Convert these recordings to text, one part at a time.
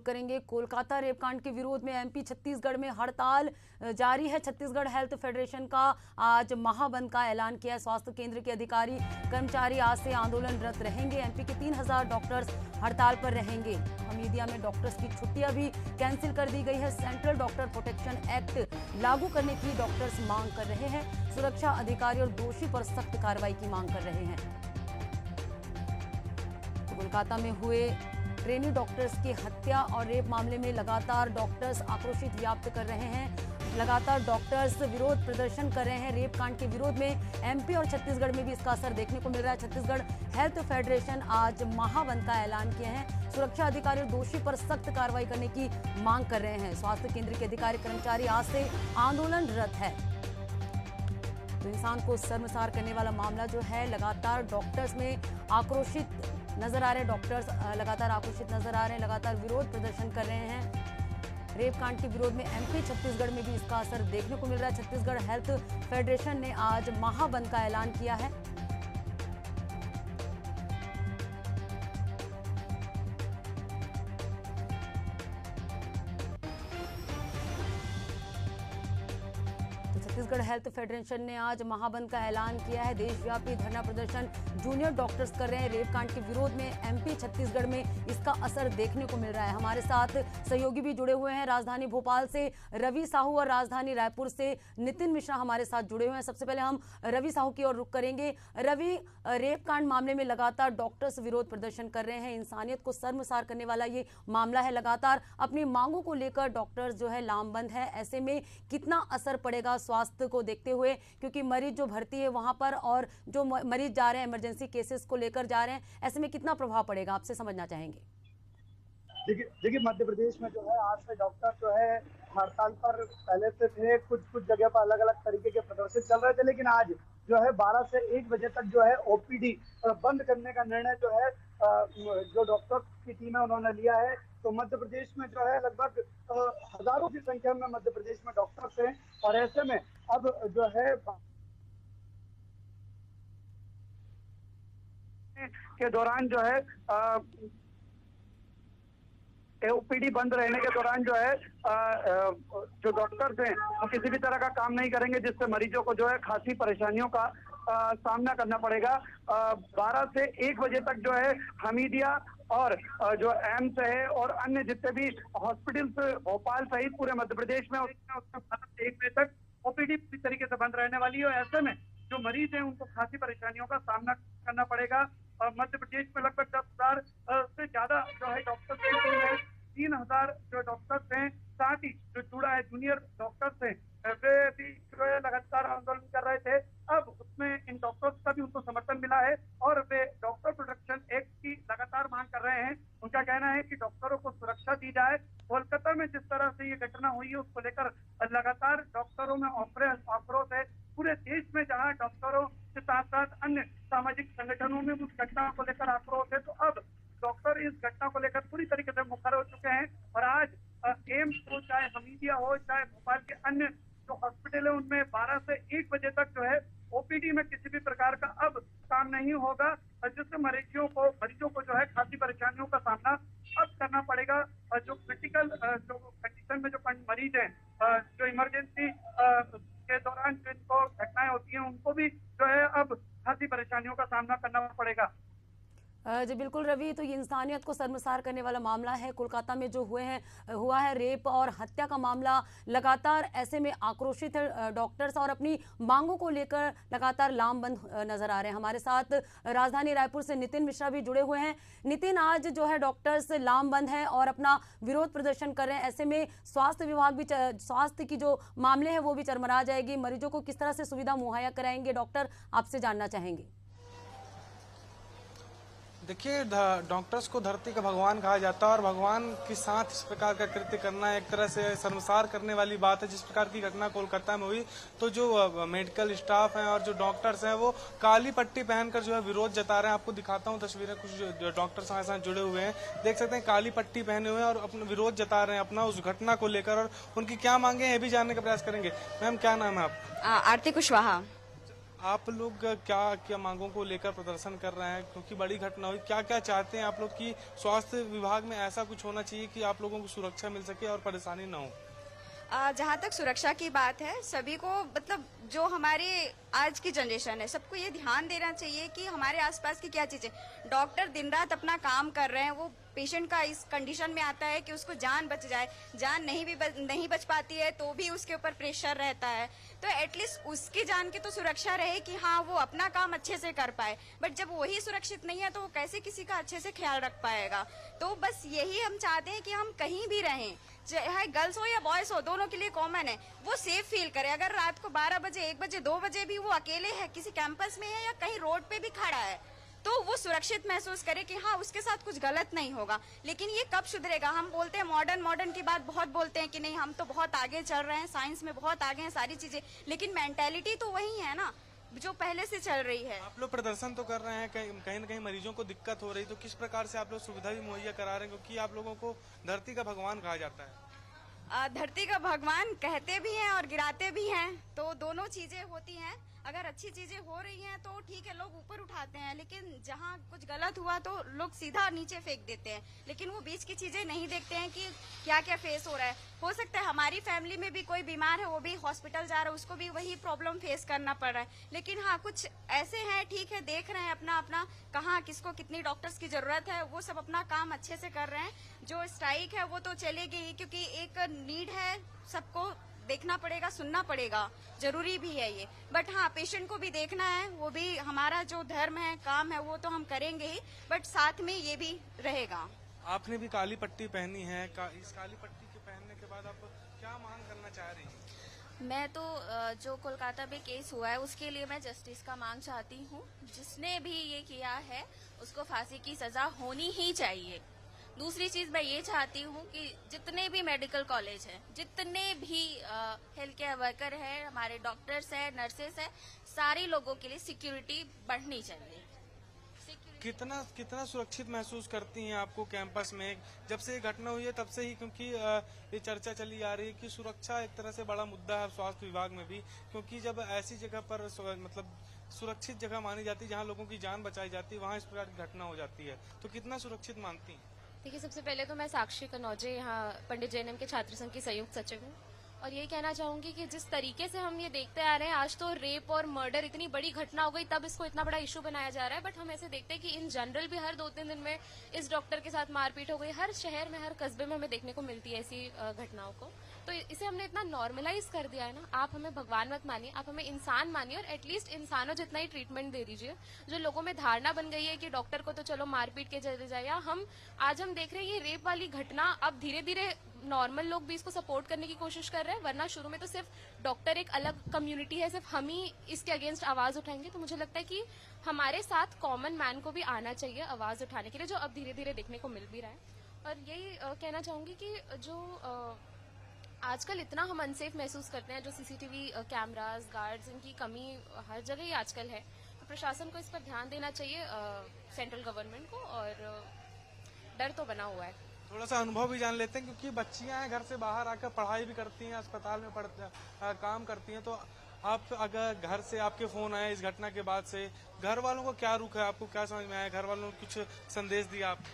रुख करेंगे। कोलकाता रेपकांड के विरोध में एमपी छत्तीसगढ़ में हड़ताल जारी है। छत्तीसगढ़ हेल्थ फेडरेशन का आज महाबंद का ऐलान किया है। स्वास्थ्य केंद्र के अधिकारी कर्मचारी आज से आंदोलनरत रहेंगे। एमपी के 3000 डॉक्टर्स हड़ताल पर रहेंगे। हमीदिया में डॉक्टर्स की छुट्टियां भी कैंसिल कर दी गई है। सेंट्रल डॉक्टर प्रोटेक्शन एक्ट लागू करने की डॉक्टर्स मांग कर रहे हैं। सुरक्षा अधिकारी और दोषी पर सख्त कार्रवाई की मांग कर रहे हैं। कोलकाता में हुए ट्रेनी डॉक्टर्स की हत्या और रेप मामले में लगातार डॉक्टर्स आक्रोशित व्यक्त कर रहे हैं। लगातार डॉक्टर्स विरोध प्रदर्शन कर रहे हैं। रेप कांड के विरोध में एमपी और छत्तीसगढ़ में भी इसका असर देखने को मिल रहा है। छत्तीसगढ़ हेल्थ फेडरेशन आज महाबंद का ऐलान किए हैं। सुरक्षा अधिकारी और दोषी पर सख्त कार्रवाई करने की मांग कर रहे हैं। स्वास्थ्य केंद्र के अधिकारी कर्मचारी आज से आंदोलनरत है। तो इंसान को शर्मसार करने वाला मामला जो है, लगातार डॉक्टर्स में आक्रोशित नजर आ रहे हैं। डॉक्टर्स लगातार आक्रोशित नजर आ रहे हैं, लगातार विरोध प्रदर्शन कर रहे हैं। रेप कांड के विरोध में एमपी छत्तीसगढ़ में भी इसका असर देखने को मिल रहा है। छत्तीसगढ़ हेल्थ फेडरेशन ने आज महाबंद का ऐलान किया है। छत्तीसगढ़ हेल्थ फेडरेशन ने आज महाबंद का ऐलान किया है। देशव्यापी धरना प्रदर्शन जूनियर डॉक्टर्स कर रहे हैं। रेप कांड के विरोध में एमपी छत्तीसगढ़ में इसका असर देखने को मिल रहा है। हमारे साथ सहयोगी भी जुड़े हुए हैं। राजधानी भोपाल से रवि साहू और राजधानी रायपुर से नितिन मिश्रा हमारे साथ जुड़े हुए हैं। सबसे पहले हम रवि साहू की ओर रुख करेंगे। रवि, रेप कांड मामले में लगातार डॉक्टर्स विरोध प्रदर्शन कर रहे हैं। इंसानियत को शर्मसार करने वाला ये मामला है। लगातार अपनी मांगों को लेकर डॉक्टर्स जो है लामबंद है। ऐसे में कितना असर पड़ेगा स्वास्थ्य को देखते हुए, क्योंकि मरीज जो भर्ती है वहां पर और जो मरीज जा रहे हैं इमरजेंसी केसेस को लेकर जा रहे हैं, ऐसे में कितना प्रभाव पड़ेगा आपसे समझना चाहेंगे। देखिए मध्य प्रदेश में जो है आज से डॉक्टर जो है हड़ताल पर पहले से थे। कुछ जगह पर अलग अलग तरीके के प्रदर्शन चल रहे थे, लेकिन आज जो है 12 से 1 बजे तक जो है ओपीडी बंद करने का निर्णय जो है जो डॉक्टर की टीम है उन्होंने लिया है। तो मध्य प्रदेश में जो है लगभग हजारों की संख्या में मध्य प्रदेश में डॉक्टर्स हैं, और ऐसे में अब जो है के दौरान जो है ओपीडी बंद रहने के दौरान जो है जो डॉक्टर्स हैं वो किसी भी तरह का काम नहीं करेंगे, जिससे मरीजों को जो है खासी परेशानियों का सामना करना पड़ेगा। 12 से 1 बजे तक जो है हमीदिया और जो एम्स है और अन्य जितने भी हॉस्पिटल्स भोपाल सहित पूरे मध्य प्रदेश में उसमें 12 से 1 बजे तक ओपीडी पूरी तरीके से बंद रहने वाली है। ऐसे में जो मरीज हैं उनको खासी परेशानियों का सामना करना पड़ेगा। मध्य प्रदेश में लगभग 10,000 से ज्यादा जो है डॉक्टर्स की टीम है। 3,000 जो डॉक्टर्स हैं, साथ ही जो जुड़ा है जूनियर डॉक्टर्स हैं, वे भी जो है लगातार आंदोलन कर रहे थे। अब उसमें इन डॉक्टर्स का भी उनको समर्थन मिला है और वे डॉक्टर प्रोटेक्शन एक्ट की लगातार मांग कर रहे हैं। उनका कहना है कि डॉक्टरों को सुरक्षा दी जाए। कोलकाता में जिस तरह से ये घटना हुई है उसको लेकर लगातार डॉक्टरों में आक्रोश है। पूरे देश में जहां डॉक्टरों के साथ साथ अन्य सामाजिक संगठनों में उस घटना को लेकर आक्रोश है, तो अब डॉक्टर इस घटना को लेकर पूरी तरीके से मुखर हो चुके हैं। और आज एम्स हो, चाहे हमीदिया हो, चाहे भोपाल के अन्य जो हॉस्पिटल है, उनमें 12 से 1 बजे तक जो है ओपीडी में किसी भी प्रकार का अब काम नहीं होगा, जिससे मरीजों को जो है खासी परेशानियों का सामना अब करना पड़ेगा। जो क्रिटिकल जो कंडीशन में जो मरीज हैं, जो इमरजेंसी के दौरान जिनको घटनाएं होती हैं, उनको भी जो है अब खासी परेशानियों का सामना करना पड़ेगा। जी बिल्कुल रवि, तो ये इंसानियत को शर्मसार करने वाला मामला है। कोलकाता में जो हुआ है रेप और हत्या का मामला, लगातार ऐसे में आक्रोशित है डॉक्टर्स और अपनी मांगों को लेकर लगातार लामबंद नजर आ रहे हैं। हमारे साथ राजधानी रायपुर से नितिन मिश्रा भी जुड़े हुए हैं। नितिन, आज जो है डॉक्टर्स लामबंद हैं और अपना विरोध प्रदर्शन कर रहे हैं। ऐसे में स्वास्थ्य विभाग भी, स्वास्थ्य की जो मामले हैं वो भी चरमरा जाएगी। मरीजों को किस तरह से सुविधा मुहैया कराएंगे डॉक्टर, आपसे जानना चाहेंगे। देखिए, डॉक्टर्स को धरती का भगवान कहा जाता है और भगवान के साथ इस प्रकार का कृत्य करना एक तरह से शर्मसार करने वाली बात है। जिस प्रकार की घटना कोलकाता में हुई, तो जो मेडिकल स्टाफ हैं और जो डॉक्टर्स हैं वो काली पट्टी पहनकर जो है विरोध जता रहे हैं। आपको दिखाता हूं तस्वीरें, कुछ डॉक्टर्स हमारे साथ जुड़े हुए हैं, देख सकते हैं काली पट्टी पहने हुए हैं और अपना विरोध जता रहे हैं अपना उस घटना को लेकर, और उनकी क्या मांगे हैं ये भी जानने का प्रयास करेंगे। मैम, क्या नाम है आपका? आरती कुशवाहा। आप लोग क्या क्या मांगों को लेकर प्रदर्शन कर रहे हैं, क्योंकि बड़ी घटना हुई, क्या क्या चाहते हैं आप लोग कि स्वास्थ्य विभाग में ऐसा कुछ होना चाहिए कि आप लोगों को सुरक्षा मिल सके और परेशानी ना हो? जहाँ तक सुरक्षा की बात है, सभी को मतलब जो हमारे आज की जनरेशन है सबको ये ध्यान देना चाहिए कि हमारे आसपास की क्या चीजें। डॉक्टर दिन रात अपना काम कर रहे हैं, वो पेशेंट का इस कंडीशन में आता है कि उसको जान बच जाए, जान नहीं बच पाती है तो भी उसके ऊपर प्रेशर रहता है, तो एटलीस्ट उसकी जान की तो सुरक्षा रहे कि हाँ वो अपना काम अच्छे से कर पाए। बट जब वही सुरक्षित नहीं है तो वो कैसे किसी का अच्छे से ख्याल रख पाएगा। तो बस यही हम चाहते हैं कि हम कहीं भी रहें, चाहे गर्ल्स हो या बॉयज हो, दोनों के लिए कॉमन है, वो सेफ फील करे। अगर रात को 12 बजे 1 बजे 2 बजे भी वो अकेले है, किसी कैंपस में है या कहीं रोड पे भी खड़ा है, तो वो सुरक्षित महसूस करे कि हाँ उसके साथ कुछ गलत नहीं होगा। लेकिन ये कब सुधरेगा? हम बोलते हैं मॉडर्न की बात बहुत बोलते हैं कि नहीं हम तो बहुत आगे चल रहे हैं, साइंस में बहुत आगे हैं सारी चीजें, लेकिन मेंटेलिटी तो वही है ना जो पहले से चल रही है। आप लोग प्रदर्शन तो कर रहे हैं, कहीं न कहीं मरीजों को दिक्कत हो रही, तो किस प्रकार से आप लोग सुविधा भी मुहैया करा रहे हैं, क्योंकि आप लोगों को धरती का भगवान कहा जाता है? धरती का भगवान कहते भी हैं और गिराते भी हैं, तो दोनों चीजें होती हैं। अगर अच्छी चीजें हो रही हैं तो ठीक है, लोग ऊपर उठाते हैं, लेकिन जहाँ कुछ गलत हुआ तो लोग सीधा नीचे फेंक देते हैं, लेकिन वो बीच की चीजें नहीं देखते हैं कि क्या क्या फेस हो रहा है। हो सकता है हमारी फैमिली में भी कोई बीमार है, वो भी हॉस्पिटल जा रहा है, उसको भी वही प्रॉब्लम फेस करना पड़ रहा है। लेकिन हाँ कुछ ऐसे हैं, ठीक है, देख रहे हैं अपना अपना कहाँ किसको कितनी डॉक्टर्स की जरूरत है, वो सब अपना काम अच्छे से कर रहे हैं। जो स्ट्राइक है वो तो चलेगी ही, क्योंकि एक नीड है, सबको देखना पड़ेगा, सुनना पड़ेगा, जरूरी भी है ये। बट हाँ पेशेंट को भी देखना है, वो भी हमारा जो धर्म है, काम है, वो तो हम करेंगे ही, बट साथ में ये भी रहेगा। आपने भी काली पट्टी पहनी है, इस काली पट्टी के पहनने के बाद आप क्या मांग करना चाह रही हैं? मैं तो जो कोलकाता में केस हुआ है उसके लिए मैं जस्टिस का मांग चाहती हूँ। जिसने भी ये किया है उसको फांसी की सजा होनी ही चाहिए। दूसरी चीज मैं ये चाहती हूँ कि जितने भी मेडिकल कॉलेज हैं, जितने भी हेल्थ केयर वर्कर हैं, हमारे डॉक्टर्स हैं, नर्सेस हैं, सारे लोगों के लिए सिक्योरिटी बढ़नी चाहिए। कितना सुरक्षित महसूस करती हैं आपको कैंपस में? जब से ये घटना हुई है तब से ही, क्योंकि ये चर्चा चली आ रही है कि सुरक्षा एक तरह से बड़ा मुद्दा है स्वास्थ्य विभाग में भी, क्योंकि जब ऐसी जगह पर मतलब सुरक्षित जगह मानी जाती है जहाँ लोगों की जान बचाई जाती है, वहाँ इस प्रकार की घटना हो जाती है, तो कितना सुरक्षित मानती हैं? देखिए, सबसे पहले तो मैं साक्षी कनौजे यहाँ पंडित जैनम के छात्र संघ की संयुक्त सचिव हूँ, और ये कहना चाहूंगी कि जिस तरीके से हम ये देखते आ रहे हैं, आज तो रेप और मर्डर इतनी बड़ी घटना हो गई तब इसको इतना बड़ा इशू बनाया जा रहा है, बट हम ऐसे देखते हैं कि इन जनरल भी हर 2-3 दिन में इस डॉक्टर के साथ मारपीट हो गई। हर शहर में, हर कस्बे में हमें देखने को मिलती है ऐसी घटनाओं को। तो इसे हमने इतना नॉर्मलाइज कर दिया है ना। आप हमें भगवान मत मानिए, आप हमें इंसान मानिए, और एटलीस्ट इंसानों जितना ही ट्रीटमेंट दे दीजिए। जो लोगों में धारणा बन गई है कि डॉक्टर को तो चलो मारपीट के चले जाए, या आज हम देख रहे हैं ये रेप वाली घटना अब धीरे धीरे नॉर्मल लोग भी इसको सपोर्ट करने की कोशिश कर रहे हैं, वरना शुरू में तो सिर्फ डॉक्टर एक अलग कम्युनिटी है, सिर्फ हम ही इसके अगेंस्ट आवाज उठाएंगे। तो मुझे लगता है कि हमारे साथ कॉमन मैन को भी आना चाहिए आवाज उठाने के लिए, जो अब धीरे धीरे देखने को मिल भी रहा है। और यही कहना चाहूंगी कि जो आजकल इतना हम अनसेफ महसूस करते हैं, जो सीसीटीवी कैमरास, गार्ड्स, इनकी कमी हर जगह ही आजकल है, तो प्रशासन को इस पर ध्यान देना चाहिए, सेंट्रल गवर्नमेंट को। और डर तो बना हुआ है। थोड़ा सा अनुभव भी जान लेते हैं, क्योंकि बच्चियां हैं, घर से बाहर आकर पढ़ाई भी करती हैं, अस्पताल में काम करती हैं, तो आप अगर घर से आपके फोन आए इस घटना के बाद से, घर वालों को क्या रुख है, आपको क्या समझ में आया? घर वालों ने कुछ संदेश दिया आप?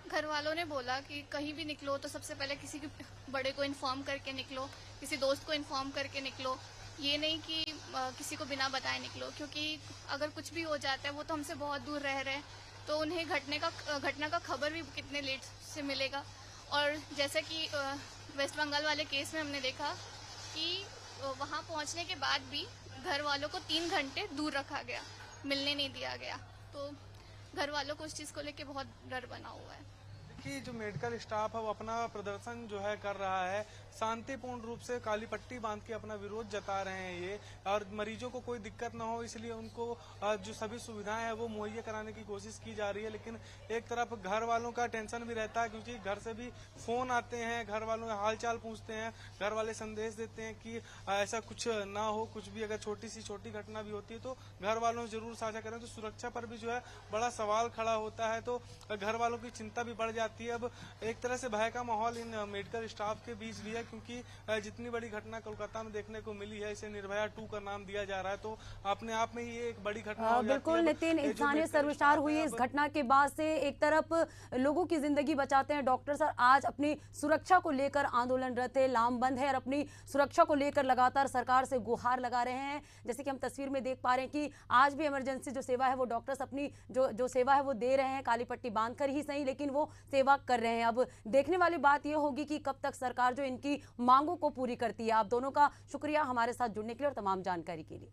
घर वालों ने बोला कि कहीं भी निकलो तो सबसे पहले किसी के बड़े को इन्फॉर्म करके निकलो, किसी दोस्त को इन्फॉर्म करके निकलो, ये नहीं कि किसी को बिना बताए निकलो, क्योंकि अगर कुछ भी हो जाता है वो तो हमसे बहुत दूर रह रहे हैं, तो उन्हें घटना का खबर भी कितने लेट से मिलेगा। और जैसे कि वेस्ट बंगाल वाले केस में हमने देखा कि वहाँ पहुँचने के बाद भी घर वालों को 3 घंटे दूर रखा गया, मिलने नहीं दिया गया, तो घर वालों को उस चीज़ को लेके बहुत डर बना हुआ है। कि जो मेडिकल स्टाफ है वो अपना प्रदर्शन जो है कर रहा है, शांतिपूर्ण रूप से काली पट्टी बांध के अपना विरोध जता रहे हैं ये, और मरीजों को कोई दिक्कत ना हो इसलिए उनको जो सभी सुविधाएं हैं वो मुहैया कराने की कोशिश की जा रही है। लेकिन एक तरफ घर वालों का टेंशन भी रहता है, क्योंकि घर से भी फोन आते हैं, घर वालों का हालचाल पूछते हैं, घर वाले संदेश देते हैं कि ऐसा कुछ ना हो, कुछ भी अगर छोटी घटना भी होती है तो घर वालों से जरूर साझा करें। तो सुरक्षा पर भी जो है बड़ा सवाल खड़ा होता है, तो घर वालों की चिंता भी बढ़ जाती जाती है। अब एक तरह से भय का माहौल इन मेडिकल स्टाफ के बीच भी है, क्योंकि जितनी बड़ी घटना कोलकाता में देखने को मिली है, इसे निर्भया 2 का नाम दिया जा रहा है, तो अपने आप में ही ये एक बड़ी घटना हो जाती है। बिल्कुल नितिन, इंसानियत सर्वसार हुई इस घटना के बाद से एक तरफ लोगों की जिंदगी बचाते हैं डॉक्टर्स और आज अपनी सुरक्षा को लेकर आंदोलनरत है, लामबंद है और अपनी सुरक्षा को लेकर लगातार सरकार से गुहार लगा रहे हैं। जैसे कि हम तस्वीर में देख पा रहे हैं कि आज भी इमरजेंसी जो सेवा है वो डॉक्टर्स अपनी जो सेवा है वो दे रहे हैं, काली पट्टी बांधकर ही सही, लेकिन वो सेवा कर रहे हैं। अब देखने वाली बात यह होगी कि कब तक सरकार जो इनकी मांगों को पूरी करती है। आप दोनों का शुक्रिया हमारे साथ जुड़ने के लिए और तमाम जानकारी के लिए।